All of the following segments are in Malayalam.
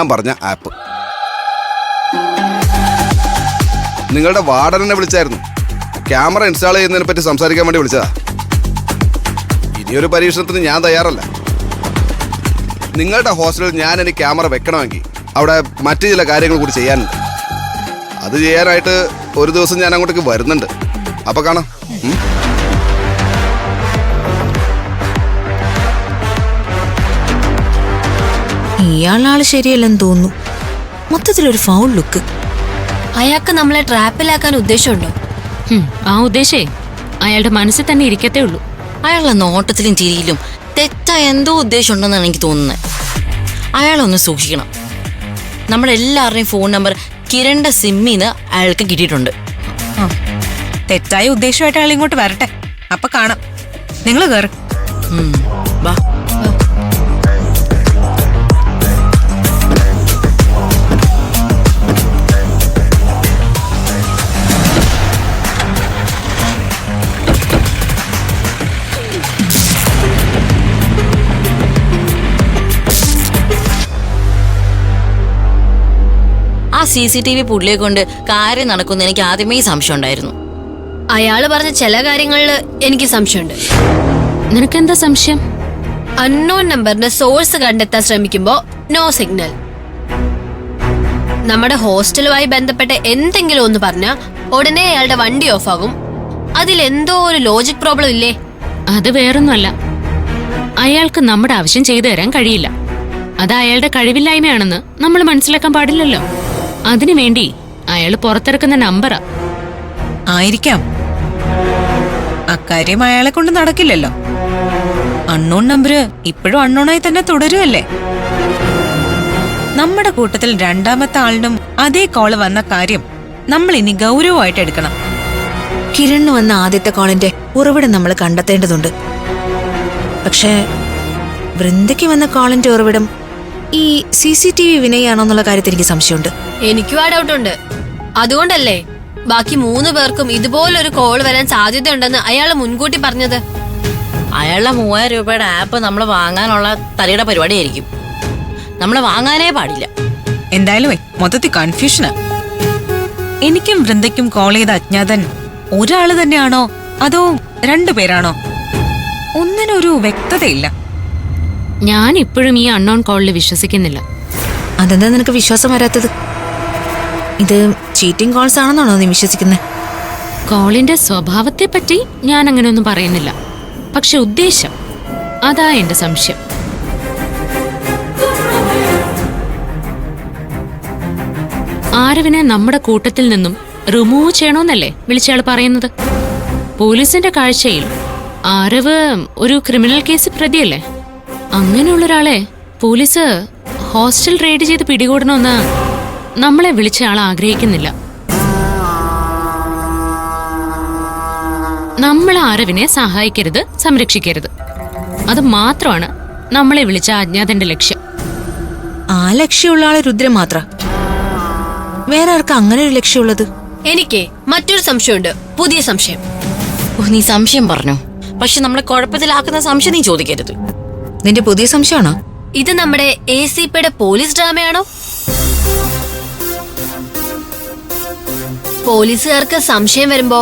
ഞാൻ പറഞ്ഞ ആപ്പ്. നിങ്ങളുടെ വാർഡനെ വിളിച്ചായിരുന്നു. ക്യാമറ ഇൻസ്റ്റാൾ ചെയ്യുന്നതിനെ പറ്റി സംസാരിക്കാൻ വേണ്ടി വിളിച്ചതാ. ഇനിയൊരു പരീക്ഷണത്തിന് ഞാൻ തയ്യാറല്ല. നിങ്ങളുടെ ഹോസ്റ്റലിൽ ഞാൻ എനിക്ക് ക്യാമറ വെക്കണമെങ്കിൽ അവിടെ മറ്റു ചില കാര്യങ്ങൾ കൂടി ചെയ്യാനുണ്ട്. അത് ചെയ്യാനായിട്ട് ഒരു ദിവസം ഞാൻ അങ്ങോട്ടേക്ക് വരുന്നുണ്ട്. അപ്പൊ കാണാം. ഇയാളാള് ശരിയല്ലെന്ന് തോന്നുന്നു. മൊത്തത്തിലൊരു ഫൗൾ ലുക്ക്. അയാൾക്ക് നമ്മളെ ട്രാപ്പിലാക്കാൻ ഉദ്ദേശമുണ്ടോ? ആ ഉദ്ദേശേ അയാളുടെ മനസ്സിൽ തന്നെ ഇരിക്കത്തേ ഉള്ളൂ. അയാളുടെ നോട്ടത്തിലും ചിരിയിലും തെറ്റായ എന്തോ ഉദ്ദേശം ഉണ്ടെന്നാണ് എനിക്ക് തോന്നുന്നത്. അയാളൊന്ന് സൂക്ഷിക്കണം. നമ്മുടെ എല്ലാവരുടെയും ഫോൺ നമ്പർ കിരണിന്റെ സിമ്മിന്ന് അയാൾക്ക് കിട്ടിയിട്ടുണ്ട്. തെറ്റായ ഉദ്ദേശമായിട്ട് അയാൾ ഇങ്ങോട്ട് വരട്ടെ, അപ്പൊ കാണാം. നിങ്ങൾ കയറി വാ. ആ CCTV പുള്ളിയെ കൊണ്ട് കാര്യം നടക്കുന്ന എനിക്ക് ആദ്യമേ സംശയം ഉണ്ടായിരുന്നു. അയാള് പറഞ്ഞ ചില കാര്യങ്ങളിൽ എനിക്ക് സംശയമുണ്ട്. നിനക്കെന്താ സംശയം? അൺനോൺ നമ്പറിന്റെ സോഴ്സ് കണ്ടെത്താൻ ശ്രമിക്കുമ്പോ നോ സിഗ്നൽ. നമ്മുടെ ഹോസ്റ്റലുമായി ബന്ധപ്പെട്ട എന്തെങ്കിലും ഒന്ന് പറഞ്ഞാൽ ഉടനെ അയാളുടെ വണ്ടി ഓഫ് ആകും. അതിലെന്തോ ഒരു ലോജിക് പ്രോബ്ലം ഇല്ലേ? അത് വേറൊന്നുമല്ല, അയാൾക്ക് നമ്മുടെ ആവശ്യം ചെയ്തു തരാൻ കഴിയില്ല. അത് അയാളുടെ കഴിവില്ലായ്മയാണെന്ന് നമ്മൾ മനസ്സിലാക്കാൻ പാടില്ലല്ലോ. അതിനുവേണ്ടി അയാൾ പുറത്തിറക്കുന്ന നമ്പറാ. ആയിരിക്കാം. അക്കാര്യം അയാളെ കൊണ്ട് നടക്കില്ലല്ലോ. അൺനോൺ നമ്പര് ഇപ്പോഴും അൺനോണായി തന്നെ തുടരുമല്ലേ. നമ്മുടെ കൂട്ടത്തിൽ രണ്ടാമത്തെ ആളിനും അതേ കോള് വന്ന കാര്യം നമ്മൾ ഇനി ഗൗരവമായിട്ട് എടുക്കണം. കിരണിന് വന്ന ആദ്യത്തെ കോളിന്റെ ഉറവിടം നമ്മൾ കണ്ടെത്തേണ്ടതുണ്ട്. പക്ഷേ വൃന്ദയ്ക്ക് വന്ന കോളിന്റെ ഉറവിടം ഈ CCTV വിനയാണോന്നുള്ള കാര്യത്തിൽ എനിക്ക് സംശയമുണ്ട്. എനിക്കും ആ ഡൗട്ടുണ്ട്. അതുകൊണ്ടല്ലേ ബാക്കി 3 പേർക്കും ഇതുപോലൊരു കോൾ വരാൻ സാധ്യതയുണ്ടെന്ന് അയാൾ മുൻകൂട്ടി പറഞ്ഞത്. അയാളുടെ 3000 രൂപയുടെ ആപ്പ് നമ്മൾ വാങ്ങാനുള്ള തലയുടെ പരിപാടിയായിരിക്കും. നമ്മൾ വാങ്ങാനേ പാടില്ല. എന്തായാലും മൊത്തത്തിൽ കൺഫ്യൂഷനാ. എനിക്കും വൃന്ദയ്ക്കും കോൾ ചെയ്ത അജ്ഞാതൻ ഒരാള് തന്നെയാണോ അതോ 2 പേരാണോ? ഒന്നിനൊരു വ്യക്തതയില്ല. ഞാൻ ഇപ്പോഴും ഈ അൺനോൺ കോളിൽ വിശ്വസിക്കുന്നില്ല. അതെന്താ നിനക്ക് വിശ്വാസം വരാത്തത്? ഇത് ചീറ്റിംഗ് കോൾസ് ആണെന്നാണോ നീ വിശ്വസിക്കുന്നത്? കോളിന്റെ സ്വഭാവത്തെ പറ്റി ഞാൻ അങ്ങനെയൊന്നും പറയുന്നില്ല. പക്ഷെ ഉദ്ദേശം, അതാ എന്റെ സംശയം. ആരവിനെ നമ്മുടെ കൂട്ടത്തിൽ നിന്നും റിമൂവ് ചെയ്യണമെന്നല്ലേ വിളിച്ചയാൾ പറയുന്നത്? പോലീസിന്റെ കാഴ്ചയിൽ ആരവ് ഒരു ക്രിമിനൽ കേസ് പ്രതിയല്ലേ. അങ്ങനെയുള്ളൊരാളെ പോലീസ് ഹോസ്റ്റൽ റെയ്ഡ് ചെയ്ത് പിടികൂടണമെന്ന് നമ്മളെ വിളിച്ചയാൾ ആഗ്രഹിക്കുന്നില്ല. നമ്മൾ ആരവിനെ സഹായിക്കരുത്, സംരക്ഷിക്കരുത്. അത് മാത്രമാണ് നമ്മളെ വിളിച്ച അജ്ഞാതന്റെ ലക്ഷ്യം. ആ ലക്ഷ്യമുള്ള ആള് രുദ്രൻ മാത്ര. വേറെ ആർക്കും അങ്ങനെ ഒരു ലക്ഷ്യമുള്ളത്? എനിക്ക് മറ്റൊരു സംശയമുണ്ട്, പുതിയ സംശയം. നീ സംശയം പറഞ്ഞോ, പക്ഷെ നമ്മളെ കുഴപ്പത്തിലാക്കുന്ന സംശയം നീ ചോദിക്കരുത്. നിന്റെ പുതിയ സംശയമാണോ? ഇത് നമ്മുടെ ACPയുടെ പോലീസ് ഡ്രാമയാണോ? പോലീസുകാർക്ക് സംശയം വരുമ്പോ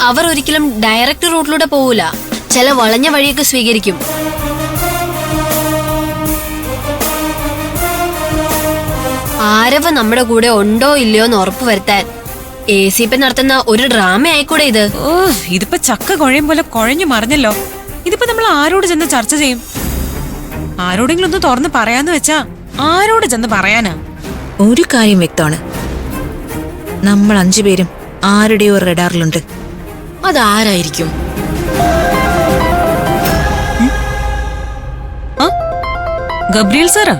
അവർ ഒരിക്കലും ഡയറക്റ്റ് റൂട്ടിലൂടെ പോവൂല. ചില വളഞ്ഞ വഴിയൊക്കെ സ്വീകരിക്കും. ആരവ് നമ്മുടെ കൂടെ ഉണ്ടോ ഇല്ലയോ എന്ന് ഉറപ്പുവരുത്താൻ ACP നടത്തുന്ന ഒരു ഡ്രാമ ആയിക്കൂടെ ഇത്? ഓ, ഇതിപ്പോ ചക്ക കുഴയും പോലെ കുഴഞ്ഞു മറിഞ്ഞല്ലോ. ഇതിപ്പോ നമ്മൾ ആരോട് ചെന്ന് ചർച്ച ചെയ്യും? ആരോടെങ്കിലും ഒന്ന് തുറന്ന് പറയാന്ന് വെച്ചാ ആരോട് ചെന്ന് പറയാനാ? ഒരു കാര്യം വ്യക്തമാണ്, നമ്മൾ 5 പേരും ആരുടെയോ റഡാറിലുണ്ട്. അതാരായിരിക്കും? ഗബ്രിയേൽ സാറാ?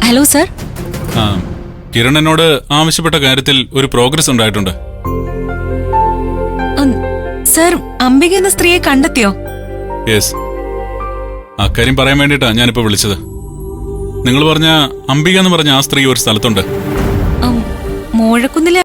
Hello sir. കിരൺ എന്നോട് ആവശ്യപ്പെട്ട കാര്യത്തിൽ ഒരു പ്രോഗ്രസ് ഉണ്ടായിട്ടുണ്ട്. സാർ, അംബിക എന്ന സ്ത്രീയെ കണ്ടെത്തിയോ? യെസ്, അക്കാര്യം പറയാൻ വേണ്ടിയിട്ടാ ഞാനിപ്പോ വിളിച്ചത്. നിങ്ങൾ പറഞ്ഞ അംബിക എന്ന് പറഞ്ഞ ആ സ്ത്രീ ഒരു സ്ഥലത്തുണ്ട്. മോഴക്കുന്നിലെ